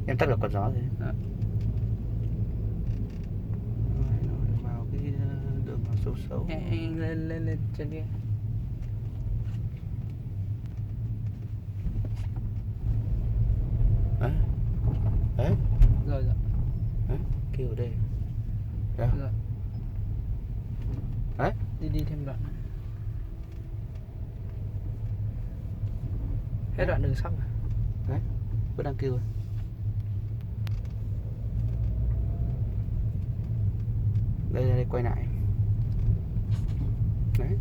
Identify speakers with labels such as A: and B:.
A: Em tắt được quạt gió rồi.
B: Đó.
A: Nó vào cái đường nó sâu sâu.
B: Anh lên trên kia.
A: Đấy. Đấy.
B: Rồi.
A: Đấy. Kêu ở đây. Đấy.
B: Rồi.
A: Đấy.
B: Đi thêm đoạn. Hết đoạn đường sóc rồi.
A: Đấy. Vẫn đang kêu rồi. Đây quay lại. Đấy.